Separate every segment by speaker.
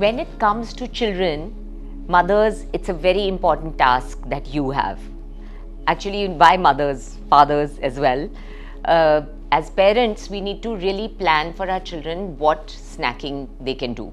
Speaker 1: When it comes to children, mothers, it's a very important task that you have. Actually, by mothers, fathers as well. As parents, we need to really plan for our children what snacking they can do.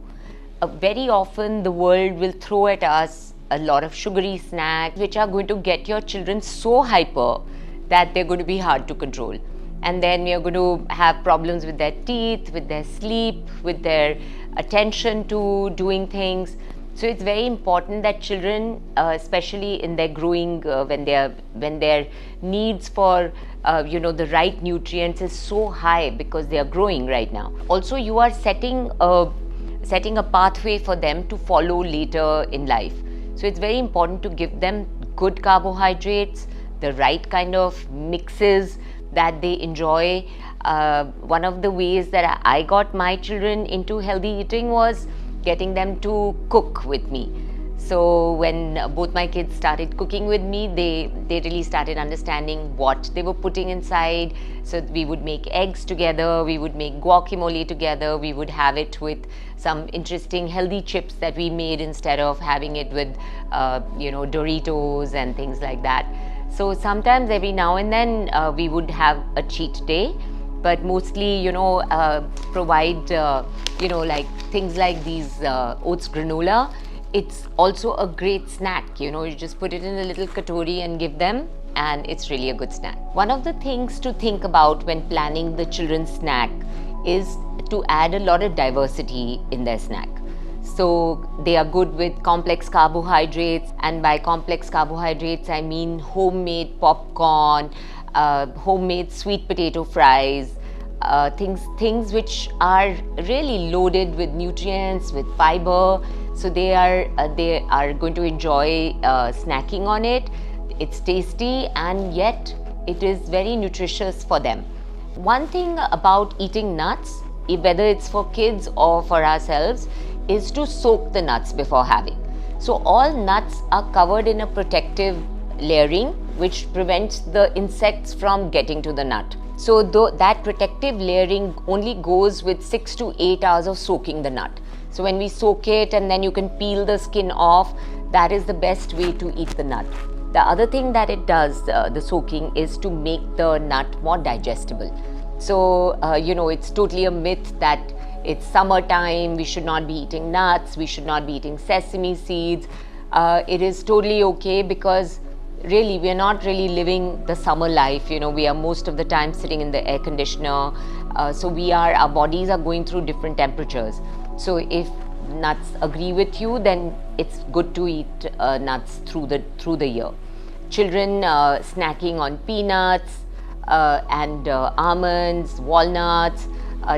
Speaker 1: Very often, the world will throw at us a lot of sugary snacks, which are going to get your children so hyper that they're going to be hard to control. And then you're going to have problems with their teeth, with their sleep, with their attention to doing things. So it's very important that children, especially in their growing, when their needs for the right nutrients is so high because they are growing right now. Also, you are setting a pathway for them to follow later in life. So it's very important to give them good carbohydrates, the right kind of mixes that they enjoy. One of the ways that I got my children into healthy eating was getting them to cook with me. So when both my kids started cooking with me, they really started understanding what they were putting inside. So we would make eggs together, we would make guacamole together, we would have it with some interesting healthy chips that we made instead of having it with Doritos and things like that. So sometimes every now and then we would have a cheat day, but mostly provide like things like these oats granola. It's also a great snack. You just put it in a little katori and give them, and it's really a good snack. One of the things to think about when planning the children's snack is to add a lot of diversity in their snack. So they are good with complex carbohydrates, and by complex carbohydrates I mean homemade popcorn, homemade sweet potato fries, things which are really loaded with nutrients, with fiber. So they are going to enjoy snacking on it. It's tasty and yet it is very nutritious for them. One thing about eating nuts, whether it's for kids or for ourselves, is to soak the nuts before having. So all nuts are covered in a protective layering which prevents the insects from getting to the nut. So that protective layering only goes with 6 to 8 hours of soaking the nut. So when we soak it and then you can peel the skin off, that is the best way to eat the nut. The other thing that it does, the soaking, is to make the nut more digestible. So, it's totally a myth that it's summertime, we should not be eating nuts, we should not be eating sesame seeds. It is totally okay because really we are not really living the summer life. We are most of the time sitting in the air conditioner. So our bodies are going through different temperatures. So if nuts agree with you, then it's good to eat nuts through the year. Children snacking on peanuts and almonds, walnuts,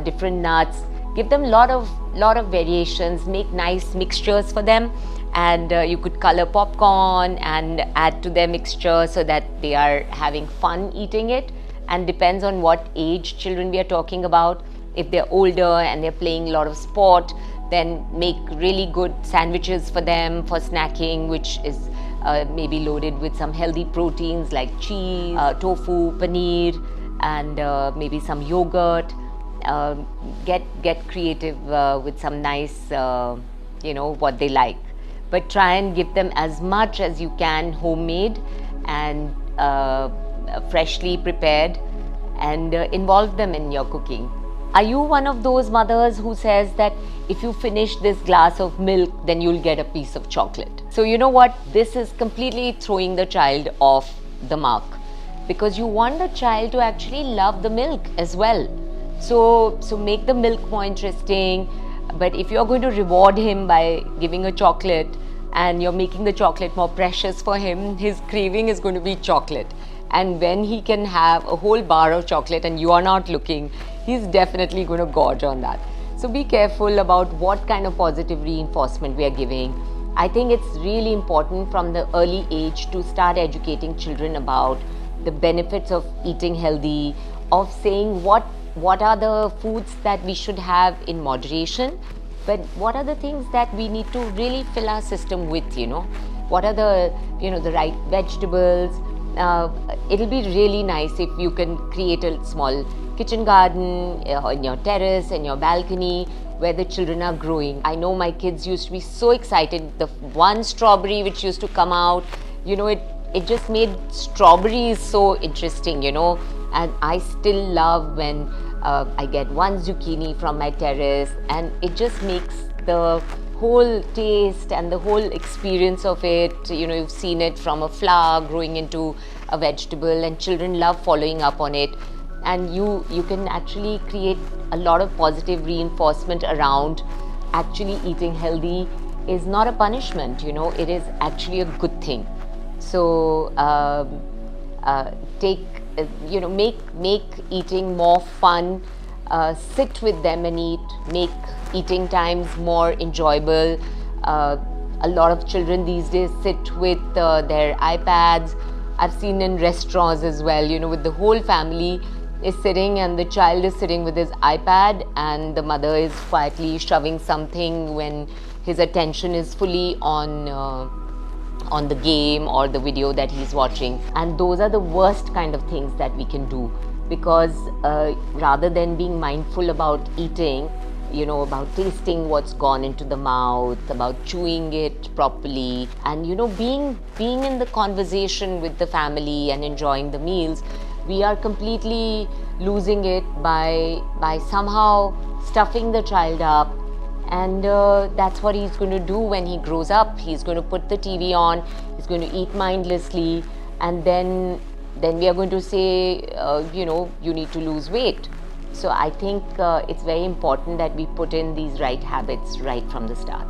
Speaker 1: different nuts. Give them lot of variations. Make nice mixtures for them, and you could color popcorn and add to their mixture so that they are having fun eating it. And depends on what age children we are talking about. If they're older and they're playing a lot of sport, then make really good sandwiches for them for snacking, which is maybe loaded with some healthy proteins like cheese, tofu, paneer, and maybe some yogurt. Get creative with some nice, what they like. But try and give them as much as you can homemade and freshly prepared, and involve them in your cooking. Are you one of those mothers who says that if you finish this glass of milk, then you'll get a piece of chocolate? So you know what? This is completely throwing the child off the mark, because you want the child to actually love the milk as well. So make the milk more interesting. But if you're going to reward him by giving a chocolate and you're making the chocolate more precious for him, his craving is going to be chocolate. And when he can have a whole bar of chocolate and you are not looking, he's definitely going to gorge on that. So be careful about what kind of positive reinforcement we are giving. I think it's really important from the early age to start educating children about the benefits of eating healthy, of saying what are the foods that we should have in moderation, but what are the things that we need to really fill our system with, What are the right vegetables, it'll be really nice if you can create a small kitchen garden on your terrace and your balcony where the children are growing. I know my kids used to be so excited. The one strawberry which used to come out, it just made strawberries so interesting, and I still love when I get one zucchini from my terrace, and it just makes the whole taste and the whole experience of it, you've seen it from a flower growing into a vegetable, and children love following up on it, and you can actually create a lot of positive reinforcement around actually eating healthy is not a punishment, it is actually a good thing. So make eating more fun. Sit with them and eat. Make eating times more enjoyable. A lot of children these days sit with their iPads. I've seen in restaurants as well, with the whole family is sitting and the child is sitting with his iPad and the mother is quietly shoving something when his attention is fully on the game or the video that he's watching. And those are the worst kind of things that we can do, because rather than being mindful about eating, about tasting what's gone into the mouth, about chewing it properly, and being in the conversation with the family and enjoying the meals, we are completely losing it by somehow stuffing the child up. And that's what he's going to do when he grows up. He's going to put the TV on, he's going to eat mindlessly, and then we are going to say, you need to lose weight. So I think it's very important that we put in these right habits right from the start.